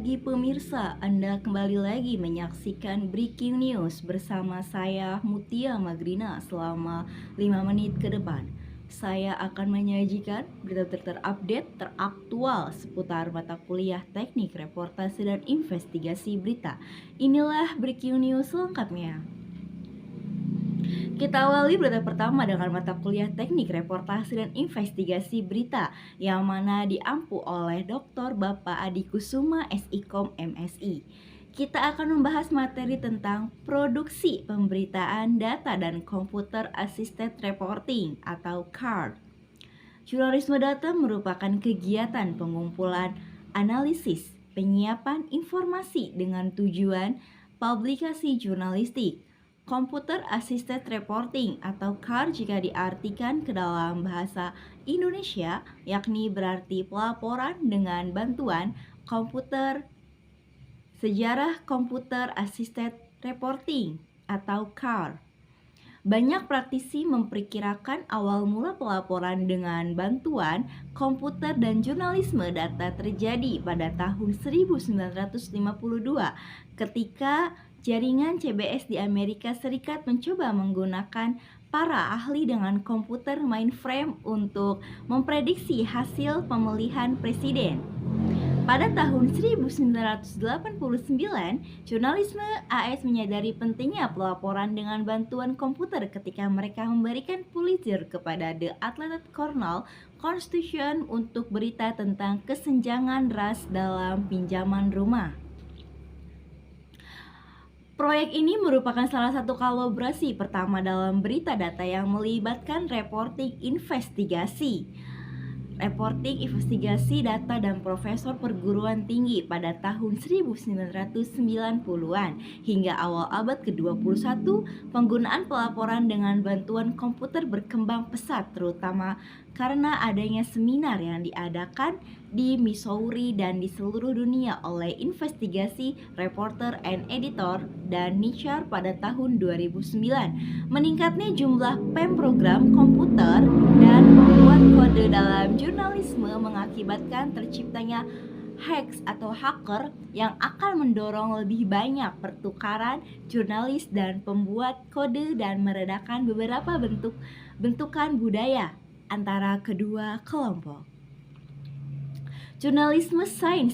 pagi pemirsa, Anda kembali lagi menyaksikan Breaking News bersama saya Mutia Magrina selama 5 menit ke depan. Saya akan menyajikan berita terupdate, teraktual seputar mata kuliah teknik reportase dan investigasi berita. Inilah Breaking News selengkapnya. Kita awali berita pertama dengan mata kuliah teknik reportase dan investigasi berita yang mana diampu oleh Dr. Bapak Adi Kusuma SIKOM MSI. Kita akan membahas materi tentang produksi pemberitaan data dan Computer Assisted Reporting atau CARD. Jurnalisme data merupakan kegiatan pengumpulan, analisis, penyiapan informasi dengan tujuan publikasi jurnalistik. Computer Assisted Reporting atau CAR jika diartikan ke dalam bahasa Indonesia yakni berarti pelaporan dengan bantuan komputer. Sejarah Computer Assisted Reporting atau CAR. Banyak praktisi memperkirakan awal mula pelaporan dengan bantuan komputer dan jurnalisme data terjadi pada tahun 1952 ketika jaringan CBS di Amerika Serikat mencoba menggunakan para ahli dengan komputer mainframe untuk memprediksi hasil pemilihan presiden. Pada tahun 1989, jurnalisme AS menyadari pentingnya pelaporan dengan bantuan komputer ketika mereka memberikan Pulitzer kepada The Atlanta Journal-Constitution untuk berita tentang kesenjangan ras dalam pinjaman rumah. Proyek ini merupakan salah satu kolaborasi pertama dalam berita data yang melibatkan reporting investigasi data dan profesor perguruan tinggi pada tahun 1990-an hingga awal abad ke-21. Penggunaan pelaporan dengan bantuan komputer berkembang pesat terutama karena adanya seminar yang diadakan di Missouri dan di seluruh dunia oleh investigasi reporter and editor dan Nichar pada tahun 2009. Meningkatnya jumlah program komputer dan membuat kode dalam jurnalisme mengakibatkan terciptanya hacks atau hacker yang akan mendorong lebih banyak pertukaran jurnalis dan pembuat kode dan meredakan beberapa bentukan budaya antara kedua kelompok. Jurnalisme sains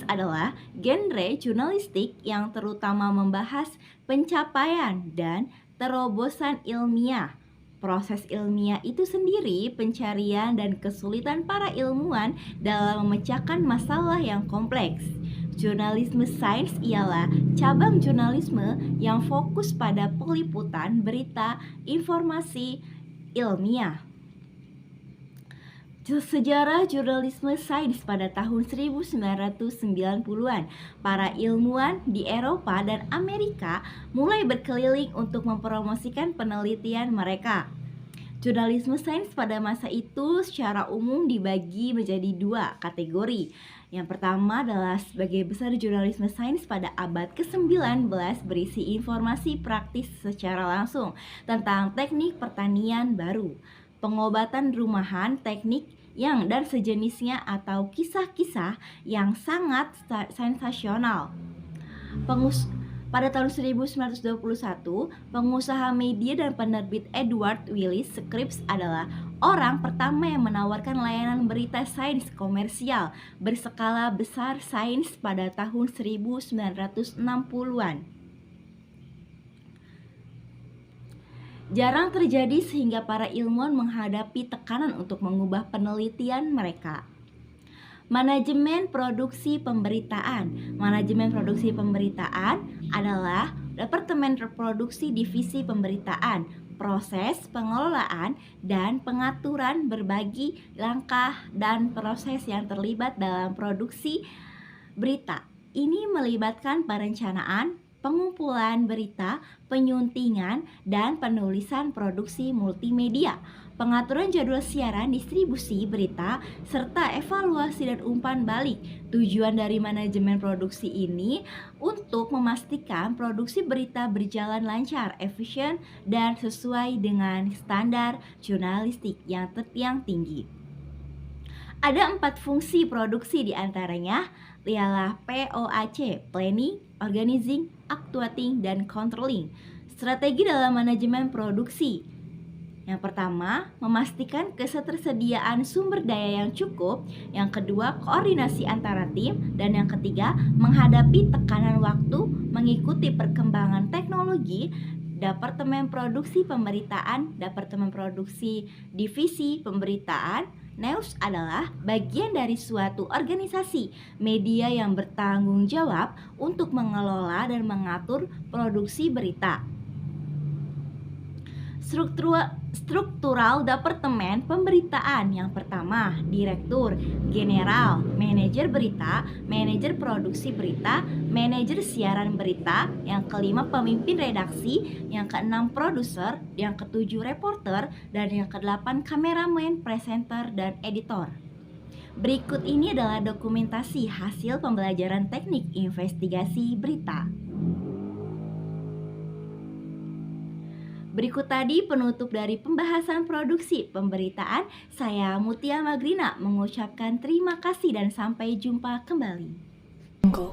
adalah genre jurnalistik yang terutama membahas pencapaian dan terobosan ilmiah. Proses ilmiah itu sendiri pencarian dan kesulitan para ilmuwan dalam memecahkan masalah yang kompleks. Jurnalisme sains ialah cabang jurnalisme yang fokus pada peliputan berita, informasi ilmiah. Sejarah jurnalisme sains pada tahun 1990-an, para ilmuwan di Eropa dan Amerika mulai berkeliling untuk mempromosikan penelitian mereka. Jurnalisme sains pada masa itu secara umum dibagi menjadi dua kategori. Yang pertama adalah sebagai besar jurnalisme sains pada abad ke-19 berisi informasi praktis secara langsung tentang teknik pertanian baru, pengobatan rumahan, teknik yang dan sejenisnya atau kisah-kisah yang sangat sensasional. Pada tahun 1921, pengusaha media dan penerbit Edward Willis Scripps adalah orang pertama yang menawarkan layanan berita sains komersial berskala besar sains pada tahun 1960-an. Jarang terjadi sehingga para ilmuwan menghadapi tekanan untuk mengubah penelitian mereka. Manajemen produksi pemberitaan. Manajemen produksi pemberitaan adalah Departemen Produksi Divisi Pemberitaan, proses pengelolaan dan pengaturan berbagi langkah dan proses yang terlibat dalam produksi berita. Ini melibatkan perencanaan, pengumpulan berita, penyuntingan, dan penulisan produksi multimedia, pengaturan jadwal siaran, distribusi berita, serta evaluasi dan umpan balik. Tujuan dari manajemen produksi ini untuk memastikan produksi berita berjalan lancar, efisien, dan sesuai dengan standar jurnalistik yang tinggi. Ada 4 fungsi produksi diantaranya ialah POAC, Planning, Organizing, Actuating, dan Controlling. Strategi dalam manajemen produksi. Yang pertama, memastikan ketersediaan sumber daya yang cukup. Yang kedua, koordinasi antara tim. Dan yang ketiga, menghadapi tekanan waktu, mengikuti perkembangan teknologi. Departemen Produksi Pemberitaan, Departemen Produksi Divisi Pemberitaan, news adalah bagian dari suatu organisasi media yang bertanggung jawab untuk mengelola dan mengatur produksi berita. Struktural Departemen Pemberitaan. Yang pertama, Direktur General, Manajer Berita, Manajer Produksi Berita, Manajer Siaran Berita. Yang kelima, Pemimpin Redaksi. Yang keenam, Produser. Yang ketujuh, Reporter. Dan yang kedelapan, Kameramen, Presenter, dan Editor. Berikut ini adalah dokumentasi hasil pembelajaran teknik investigasi berita. Berikut tadi penutup dari pembahasan produksi pemberitaan. Saya Mutia Magrina mengucapkan terima kasih dan sampai jumpa kembali. Go.